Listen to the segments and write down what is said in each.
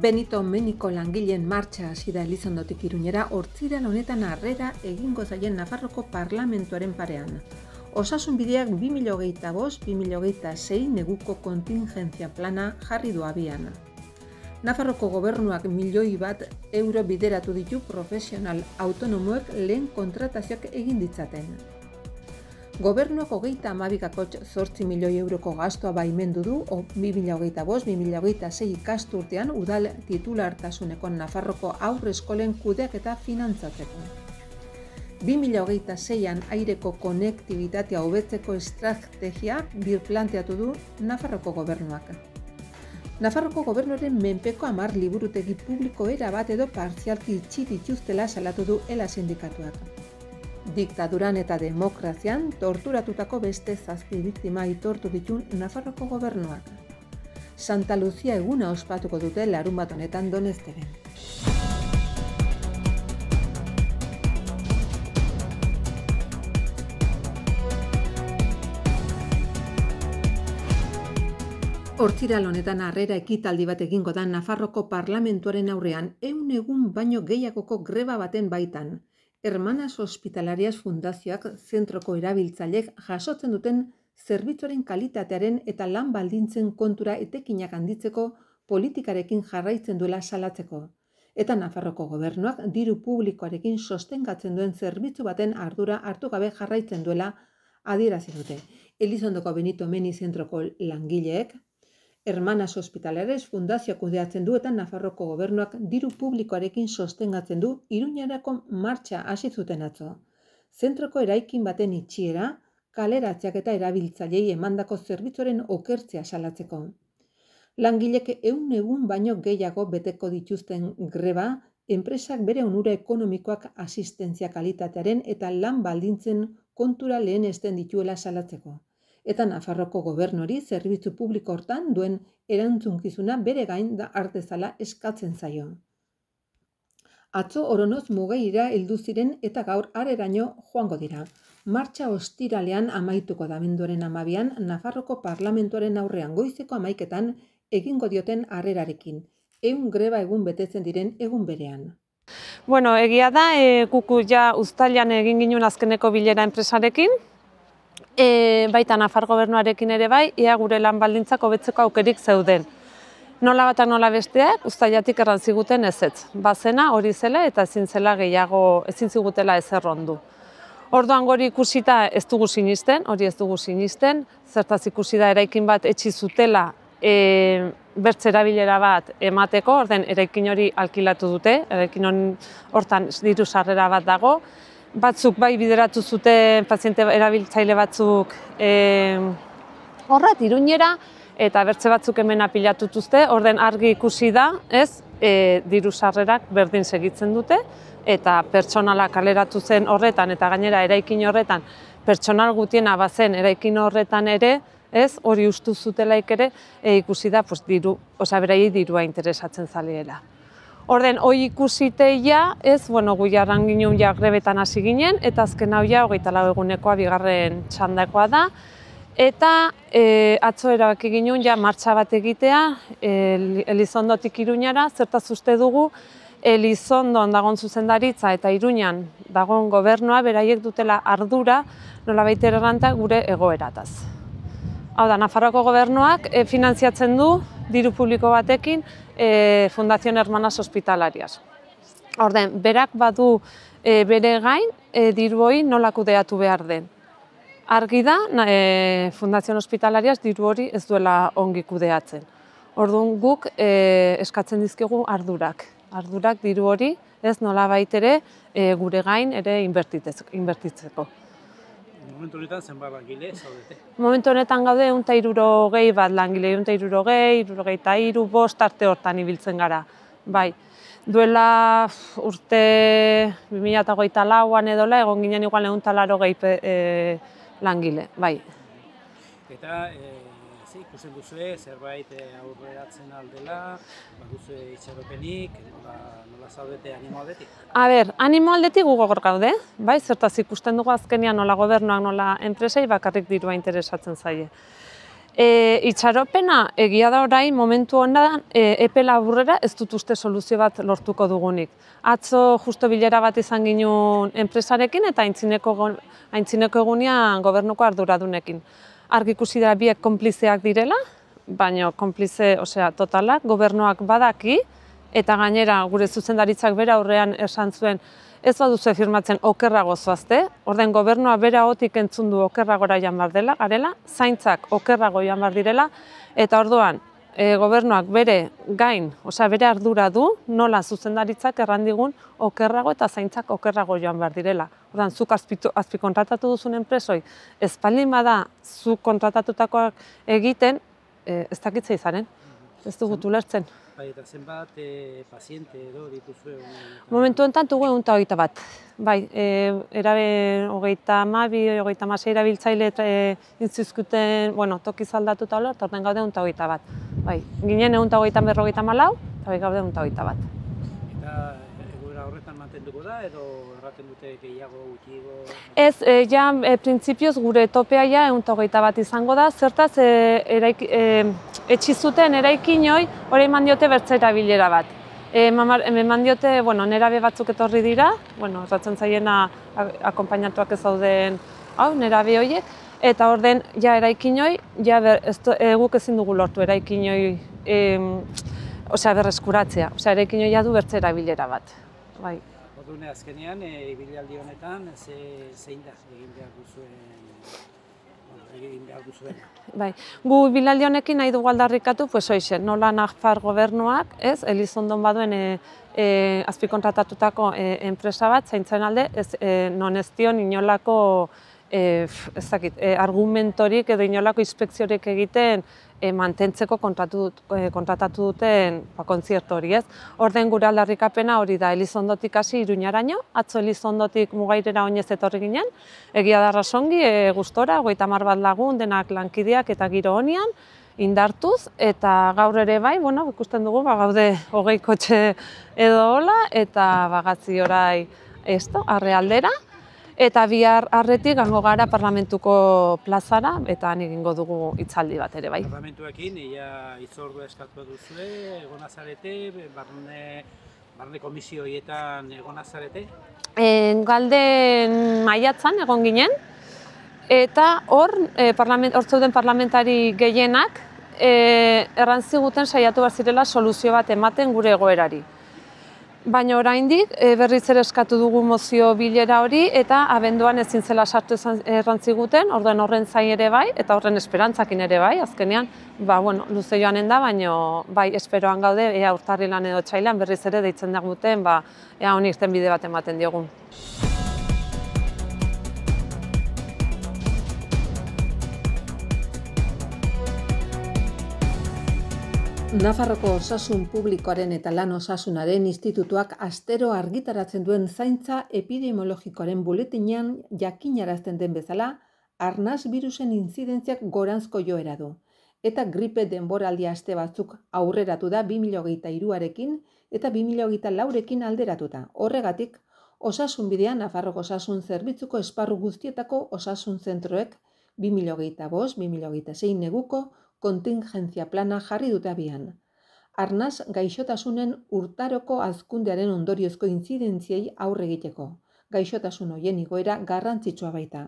Benito Meniko langileen martxa hasi da Elizondotik Iruñera hortziran honetan harrera egingo zaien Nafarroko Parlamentuaren parean. Osasun bideak 2025-2026 neguko kontingentzia plana jarri du abian. Nafarroko gobernuak €1.000.000 bideratu ditu profesional autonomoek lehen kontratazioak egin ditzaten. Gobernuak 32,8 milioi euroko gastoa baimendu du 2025-2026 ikasturtean udal titulartasuneko Nafarroko haurreskolen kudeaketa finantzatzeko. 2026an aireko konektibitatea hobetzeko estrategia birplanteatu du Nafarroko gobernuak. Nafarroko gobernuaren menpeko 10 liburutegi publiko erabat edo partzialki itxi dituztela salatu du ELA sindikatuak. Diktaduran eta demokrazian torturatutako beste 7 biktima aitortu ditu Nafarroko gobernuak. Santa Lucia eguna ospatuko dute larunbat honetan Donezteben. Hortziral honetan harrera ekitaldi bat egingo da Nafarroko Parlamentuaren aurrean 100 egun baino gehiagoko greba baten baitan. Hermanas Hospitalarias Fundazioak zentroko erabiltzaileek jasotzen duten zerbitzuaren kalitatearen eta lan baldintzen kontura etekinak handitzeko politikarekin jarraitzen duela salatzeko. Eta Nafarroko gobernuak diru publikoarekin sostengatzen duen zerbitzu baten ardura hartu gabe jarraitzen duela adierazi dute. Elizondoko Benito Meni zentroko langileek, Hermanas Hospitalarias Fundazioak kudeatzen du eta Nafarroko gobernuak diru publikoarekin sostengatzen du Iruñerako martxa hasi zuten atzo. Zentroko eraikin baten itxiera, kaleratzeak eta erabiltzaileei emandako zerbitzuaren okertzea salatzeko. Langilek 100 egun baino gehiago beteko dituzten greba, enpresak bere onura ekonomikoak asistentzia kalitatearen eta lan baldintzen kontura lehenesten dituela salatzeko. Eta Nafarroko gobernuari zerbitzu publiko hortan duen erantzunkizuna bere gain da hartezala eskatzen zaio. Atzo Oronoz Mugeira heldu ziren eta gaur hareraino joango dira. Martxa ostiralean amaituko da abenduaren 12an Nafarroko Parlamentuaren aurrean goizeko 11etan egingo dioten harrerarekin. 100 greba egun betetzen diren egun berean. Bueno, egia da, guk ja uztailean egin ginen azkeneko bilera enpresarekin, baita Nafar gobernuarekin ere bai, ea gure lan baldintzak hobetzeko aukerik zeuden. Nola batak nola besteak, uztailatik erran ziguten ezetz. Bazena hori zela eta ezin zela gehiago, ezin zigutela ezer ondu. Orduan hori ikusita ez dugu sinisten, zertaz ikusi da eraikin bat etxi zutela bertze erabilera bat emateko, orden eraikin hori alkilatu dute, eraikin hortan diru sarrera bat dago. Batzuk bai bideratu zuten paziente erabiltzaile batzuk horrat Iruñera eta bertze batzuk hemen apilatutuzte, orden argi ikusi da, ez, diru sarrerak berdin segitzen dute eta pertsonala kaleratu zen horretan eta gainera eraikin horretan pertsonal gutiena bazen eraikin horretan ere, ez, hori ustu zutelaik ere ikusi da beraiei dirua interesatzen zaliela. Orden, hoi ikusiteia, ez, gu jarran ginen grebetan hasi ginen, eta azken hau 24 egunekoa bigarren txandakoa da. Eta atzo erabaki ginen martxa bat egitea, Elizondotik Iruñara, zertaz uste dugu, Elizondon dagoen zuzendaritza eta Iruñan dagoen gobernua beraiek dutela ardura, nolabait erranta gure egoerataz. Hau da, Nafarroako gobernuak finantziatzen du diru publiko batekin Fundación Hermanas Hospitalarias. Orden, berak badu bere gain diru hori nola kudeatu behar den. Argi da, Fundación Hospitalarias diru hori ez duela ongi kudeatzen. Orduan guk eskatzen dizkigu ardurak. Ardurak diru hori ez nola baitere gure gain ere inbertitzeko. Momentu honetan zenbat langile zaudete? Momentu honetan gaude 160 bat langile, 163, 5 arte hortan ibiltzen gara. Bai, duela urte 2024an edola egon ginen igual 180 langile, bai. Eta ikusten duzue, zerbait aurreratzen aldela, baduzue itxaropenik, nola zaudete animo aldetik? Animo aldetik gogor gaude, bai, zertaz ikusten dugu azkenean nola gobernuak, nola enpresei bakarrik dirua interesatzen zaie. Itxaropena egia da orain momentu honetan epe laburrera ez dut uste soluzio bat lortuko dugunik. Atzo justo bilera bat izan ginen enpresarekin eta aintzineko egunean gobernuko arduradunekin. Argi ikusi da biek konplizeak direla, baina konplize, totalak, gobernuak badaki eta gainera gure zuzendaritzak bera aurrean esan zuen ez baduzu firmatzen okerrago zoazte, orden gobernua bera hotik entzun du okerragora joan behar dela, garela, zaintzak okerrago joan behar direla, eta orduan gobernuak bere gain, bere ardura du, nola zuzendaritzak errandigun okerrago eta zaintzak okerrago joan behar direla. Orduan, zuk azpikontratatu duzun enpresoi, ez baldin bada zuk kontratatutakoak egiten, ez dakitzea izanen, ez dugut ulertzen. Bai, eta zenbat paziente edo dituzue? Momentu honetan dugu 121. Bai, erabe 32, 36 erabiltzaile intzizkuten, tokiz aldatuta hola, eta orden gaude 121. Bai, ginen 134, eta bai gaude 121. Eta egoera horretan mantenduko da, edo erraten dute gehiago, gutxiago? Ez, printzipioz gure topea 121 izango da, zertaz etxizuten eraikinoi hori eman diote bertze erabilera bat. Eman diote, nerabe batzuk etorri dira, erratzen zaiena akonpainatuak ez dauden nerabe horiek, eta orden eraikinoi, guk ezin dugu lortu eraikinoi berreskuratzea, eraikinoi du bertze erabilera bat. Orduan, azkenean, ibilaldi honetan, zein da egin behar duzuen? Bai, gu ibilaldi honekin nahi dugu aldarrikatu, nola Nafar gobernuak, Elizondon baduen azpikontratatutako enpresa bat, zaintzen alde, non ez dion inolako argumentorik edo inolako inspekziorik egiten mantentzeko kontratatu duten kontziertu hori, ez? Orden gure aldarrikapena hori da Elizondotik hasi Iruñaraino, atzo Elizondotik Mugairera oinez etorri ginen, egia da rasongi, gustora, 30 bat lagun, denak lankideak eta giro honian, indartuz, eta gaur ere bai, ikusten dugu, gaude 20 kotxe edo hola, eta bagatzi orai Arrealdera, eta bihar arretik gango gara parlamentuko plazara, eta han egingo dugu hitzaldi bat ere bai. Parlamentuekin, hitzordua eskatu duzue, egon azarete, barne komisioietan egon azarete? Galden maiatzan egon ginen, eta hor zeuden parlamentari gehienak errantziguten saiatu behar zirela soluzio bat ematen gure egoerari. Baina oraindik berriz ere eskatu dugu mozio bilera hori eta abenduan ezin zela sartu errantziguten, orduan horren zain ere bai eta horren esperantzakin ere bai, azkenean luze joanen da, baina bai esperoan gaude ea urtarrilan edo otsailean berriz ere deitzen daguten ea honi irtenbide bat ematen diogun. Nafarroko Osasun Publikoaren eta Lan Osasunaren Institutuak astero argitaratzen duen zaintza epidemiologikoaren buletinean jakinarazten den bezala, arnas birusen intzidentziak goranzko joera du. Eta gripe denboraldi aste batzuk aurreratu da 2023arekin eta 2024rekin alderatuta. Horregatik, osasun bidean Nafarroko Osasun Zerbitzuko esparru guztietako osasun zentroek 2025-2026 neguko kontingentzia plana jarri dute abian. Arnas gaixotasunen urtaroko hazkundearen ondoriozko intzidentziei aurre egiteko. Gaixotasun horien igoera garrantzitsua baita.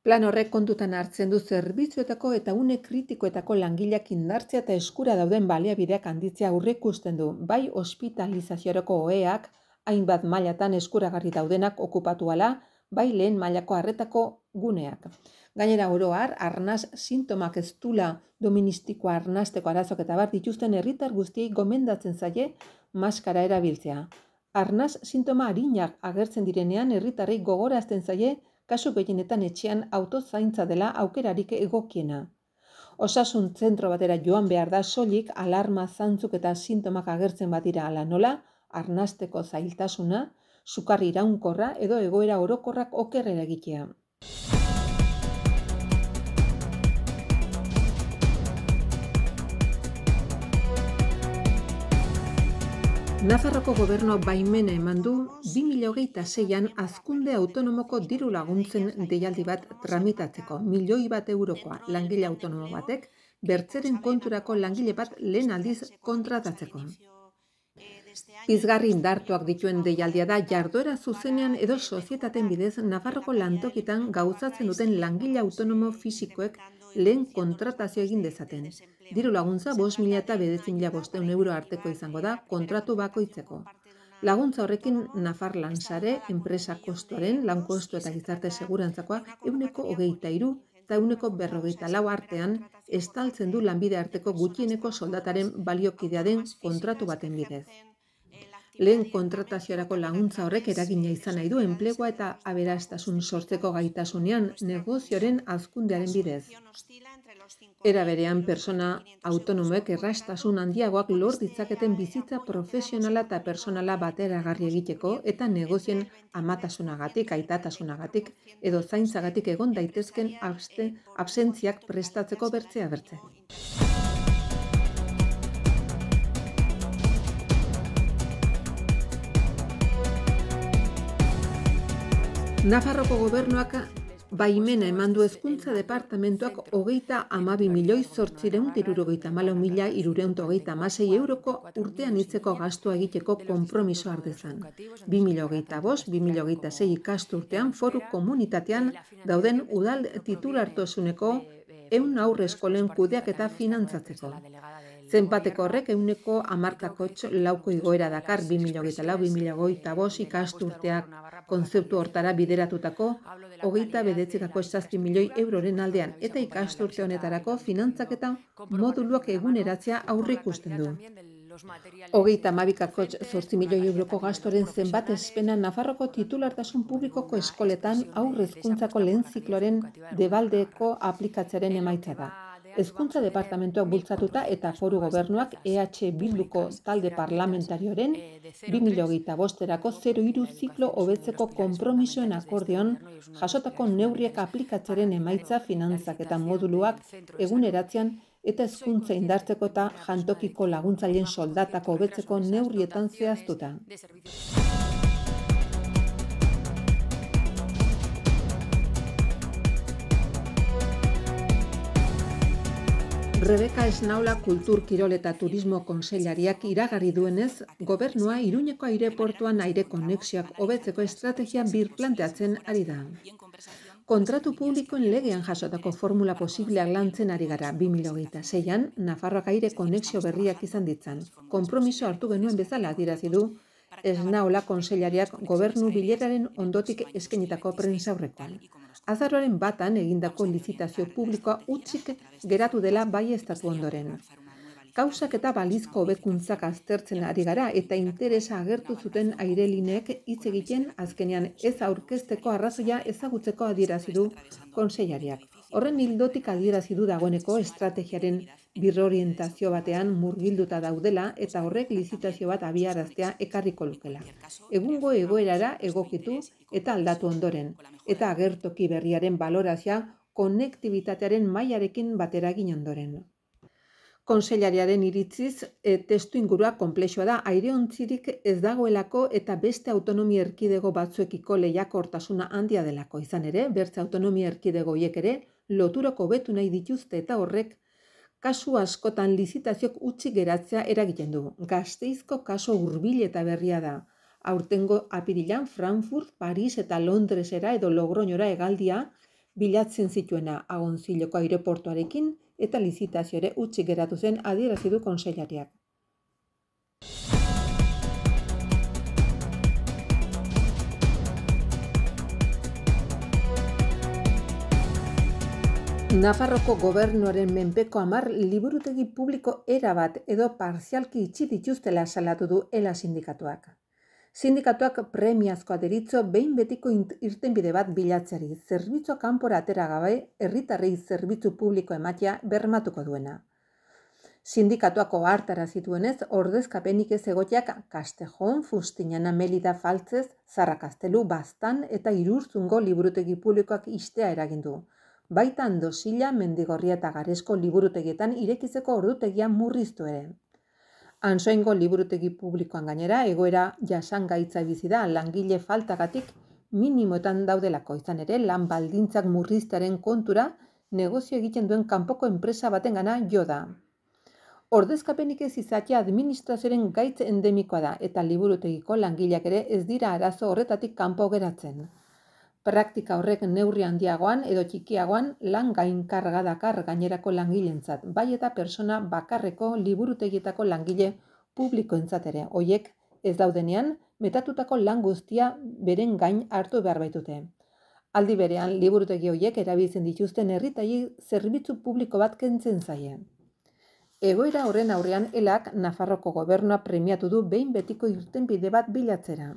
Plan horrek kontutan hartzen du zerbitzuetako eta une kritikoetako langileak indartzea eta eskura dauden baliabideak handitzea aurreikusten du, bai ospitalizaziorako oheak, hainbat mailatan eskuragarri daudenak okupatu ala, bai lehen mailako arretako guneak. Gainera oro har, arnas sintomak ez dula doministikoa arnasteko arazok eta bar dituzten herritar guztiei gomendatzen zaie maskara erabiltzea. Arnas sintoma arinak agertzen direnean herritarrei gogorazten zaie kasu gehienetan etxean autozaintza dela aukerarik egokiena. Osasun zentro batera joan behar da soilik alarma zantzuk eta sintomak agertzen badira hala nola, arnasteko zailtasuna, sukarri iraunkorra edo egoera orokorrak okerrera egitea. Nafarroko gobernuak baimena eman du 2026an hazkunde autonomoko diru laguntzen deialdi bat tramitatzeko. 1.000.000 eurokoa langile autonomo batek bertzeren konturako langile bat lehen aldiz kontratatzeko. Pizgarri indartuak dituen deialdia da jarduera zuzenean edo sozietateen bidez Nafarroko lantokitan gauzatzen duten langile autonomo fisikoek lehen kontratazio egin dezaten. Diru laguntza 5.000 eta 9.500 euro arteko izango da kontratu bakoitzeko. Laguntza horrekin Nafar Lansare enpresa kostuaren, lan kostu eta gizarte segurantzakoa 23% eta 54% artean estaltzen du lanbide arteko gutxieneko soldataren baliokidea den kontratu baten bidez. Lehen kontrataziorako laguntza horrek eragina izan nahi du enplegua eta aberastasun sortzeko gaitasunean negozioaren hazkundearen bidez. Era berean, persona autonomoek errastasun handiagoak lor ditzaketen bizitza profesionala eta personala bateragarri egiteko eta negozioen amatasunagatik, aitatasunagatik edo zaintzagatik egon daitezken absentziak prestatzeko bertzea bertze. Nafarroko gobernuak baimena eman du hezkuntza departamentuak 32.874.354.326 euroko urtean hitzeko gastua egiteko konpromisoa ardezan. 2025-2026 ikasturtean foru komunitatean dauden udal titulartasuneko 100 haurreskolen kudeaketa finantzatzeko. Zenbateko horrek 10,10% igoera dakar 2024-2025 ikasturteak kontzeptu hortara bideratutako 29,7 milioi euroren aldean eta ikasturte honetarako finantzaketa moduluak eguneratzea aurreikusten du. 32,8 milioi euroko gastoren zenbat espena Nafarroko titulartasun publikoko eskoletan haur hezkuntzako lehen zikloaren debaldeko aplikatzearen emaitza da. Hezkuntza departamentuak bultzatuta eta foru gobernuak EH Bilduko talde parlamentarioaren 2025erako 0,3 ziklo hobetzeko konpromisoen akordeon jasotako neurriak aplikatzearen emaitza finantzak eta moduluak eguneratzean eta hezkuntza indartzeko eta jantokiko laguntzaileen soldatako hobetzeko neurrietan zehaztuta. Rebeka Esnaola Kultur, Kirol eta Turismo Kontseilariak iragarri duenez, gobernua Iruñeko aireportuan aire konexioak hobetzeko estrategia birplanteatzen ari da. Kontratu publikoen legean jasotako formula posibleak lantzen ari gara 2026an, Nafarroak aire konexio berriak izan ditzan. Konpromiso hartu genuen bezala adierazi du Esnaola Kontseilariak gobernu bileraren ondotik eskainitako prentsaurrekoan. Azaroaren 1an egindako lizitazio publikoa hutsik geratu dela baieztatu ondoren. Kausak eta balizko hobekuntzak aztertzen ari gara eta interesa agertu zuten airelineek hitz egiten azkenean ez aurkezteko arrazoia ezagutzeko adierazi du kontseilariak. Horren ildotik adierazi du dagoeneko estrategiaren birorientazio batean murgilduta daudela eta horrek lizitazio bat abiaraztea ekarriko lukela. Egungo egoerara egokitu eta aldatu ondoren, eta agertoki berriaren balorazioa konektibitatearen mailarekin batera egin ondoren. Kontseilariaren iritziz, testu ingurua konplexua da, aireontzirik ez dagoelako eta beste autonomia erkidego batzuekiko lehiakortasuna handia delako. Izan ere, bertze autonomia erkidego horiek ere loturako hobetu nahi dituzte eta horrek kasu askotan lizitaziok hutsik geratzea eragiten du. Gasteizko kaso hurbil eta berria da. Aurtengo apirilan Frankfurt, Paris eta Londresera edo Logroñora hegaldia bilatzen zituena Agonziloko aireportuarekin eta lizitazio ere hutsik geratu zen adierazi du kontseilariak. Nafarroko gobernuaren menpeko 10 liburutegi publiko erabat edo partzialki itxi dituztela salatu du ELA sindikatuak. Sindikatuak premiazkoa deritzo behin betiko irtenbide bat bilatzeari, zerbitzua kanpora atera gabe herritarrei zerbitzu publiko ematea bermatuko duena. Sindikatuak ohartarazi duenez, ordezkapenik ez egoteak Castejon, Fustiñana, Melida, Faltzez, Zarra Gaztelu, Baztan eta Irurzungo liburutegi publikoak ixtea eragindu. Baita Andosilla, Mendigorria eta Garesko liburutegietan irekizeko ordutegia murriztu ere. Ansoaingo liburutegi publikoan gainera, egoera jasangaitza bizi da langile faltagatik minimoetan daudelako, izan ere lan baldintzak murriztearen kontura negozio egiten duen kanpoko enpresa batengana jo da. Ordezkapenik ez izatea administrazioaren gaitz endemikoa da eta liburutegiko langileak ere ez dira arazo horretatik kanpo geratzen. Praktika horrek neurri handiagoan edo txikiagoan lan gainkarga dakar gainerako langileentzat, bai eta persona bakarreko liburutegietako langile publikoentzat ere. Hoiek ez daudenean, metatutako lan guztia beren gain hartu behar baitute. Aldi berean, liburutegi horiek erabiltzen dituzten herritarrei zerbitzu publiko bat kentzen zaie. Egoera horren aurrean elak Nafarroko gobernua premiatu du behin betiko irtenbide bat bilatzera.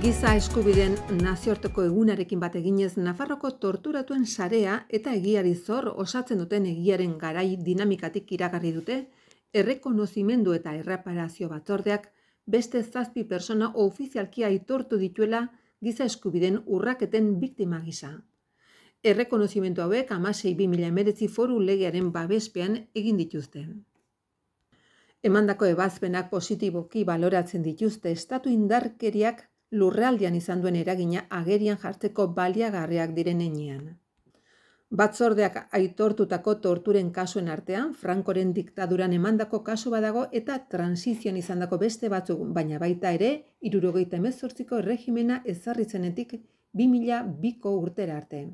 Giza eskubideen nazioarteko egunarekin bat eginez Nafarroko torturatuen sarea eta egiari zor osatzen duten egiaren garai dinamikatik iragarri dute, errekonozimendu eta erreparazio batzordeak beste 7 pertsona ofizialki aitortu dituela giza eskubideen urraketen biktima gisa. Errekonozimendu hauek 16/2019 foru legearen babespean egin dituzte. Emandako ebazpenak positiboki baloratzen dituzte estatu indarkeriak lurraldean izan duen eragina agerian jartzeko baliagarriak diren heinean. Batzordeak aitortutako torturen kasuen artean, Francoren diktaduran emandako kasu badago eta transizioan izandako beste batzuk, baina baita ere 1978ko erregimena ezarri zenetik 2002ko urtera arte.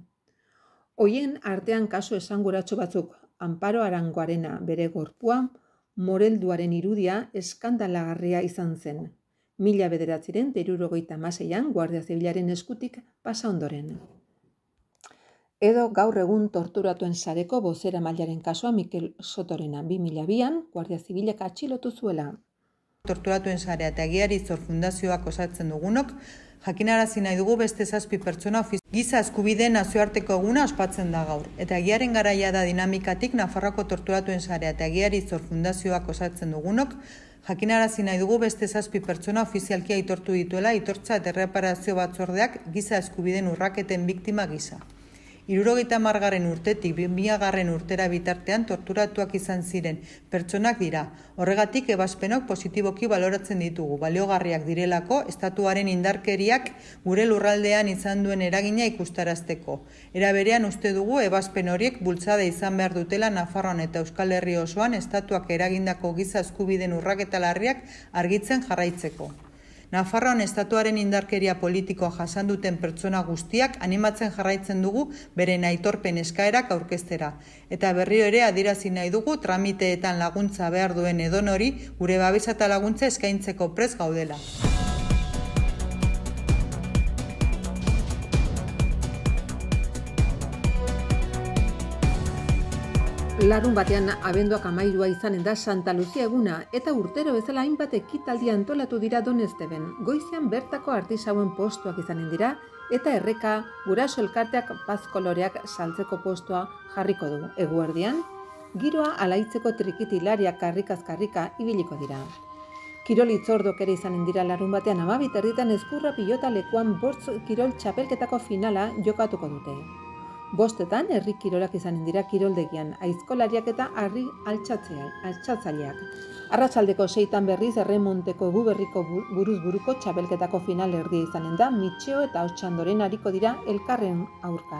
Hoien artean kasu esanguratsu batzuk, Amparo Arangoarena bere gorpua, morelduaren irudia eskandalagarria izan zen. 1976an Guardia Zibilaren eskutik pasa ondoren. Edo gaur egun torturatuen sareko bozeramailearen kasua Mikel Sotorena 2002an Guardia Zibilek atxilotu zuela. Torturatuen sarea eta egiari zor fundazioak osatzen dugunok, jakinarazi nahi dugu beste 7 pertsona giza eskubideen nazioarteko eguna ospatzen da gaur. Eta egiaren garaia da dinamikatik Nafarroko torturatuen sarea eta egiari zor fundazioak osatzen dugunok, jakinarazi nahi dugu beste 7 pertsona ofizialki aitortu dituela aitortza eta erreparazio batzordeak giza eskubideen urraketen biktima gisa. 70. urtetik 2000. urtera bitartean torturatuak izan ziren pertsonak dira. Horregatik ebazpenok positiboki baloratzen ditugu, baliogarriak direlako estatuaren indarkeriak gure lurraldean izan duen eragina ikustarazteko. Era berean uste dugu ebazpen horiek bultzada izan behar dutela Nafarroan eta Euskal Herri osoan estatuak eragindako giza eskubideen urraketa larriak argitzen jarraitzeko. Nafarroan estatuaren indarkeria politikoa jasan duten pertsona guztiak animatzen jarraitzen dugu beren aitorpen eskaerak aurkeztera. Eta berriro ere adierazi nahi dugu tramiteetan laguntza behar duen edonori gure babesa eta laguntza eskaintzeko prest gaudela. Larun batean abenduak 13 izanen da Santa Lucia eguna eta urtero bezala hainbat ekitaldi antolatu dira Donezteben. Goizean bertako artisauen postuak izanen dira eta erreka guraso elkarteak pazkoloreak saltzeko postua jarriko du. Eguerdian, giroa alaitzeko trikitilariak karrikaz-karrika ibiliko dira. Kirol hitzordok ere izanen dira larun batean 12:30 Ezkurra pilota lekuan bortz kirol txapelketako finala jokatuko dute. 5etan herri kirolak izanen dira kiroldegian, aizkolariak eta harri altxatzaileak. Arratsaldeko 6etan berriz Erremonteko Eguberriko buruz buruko txapelketako final erdia izanen da, Mitxeo eta Otxandoren ariko dira elkarren aurka.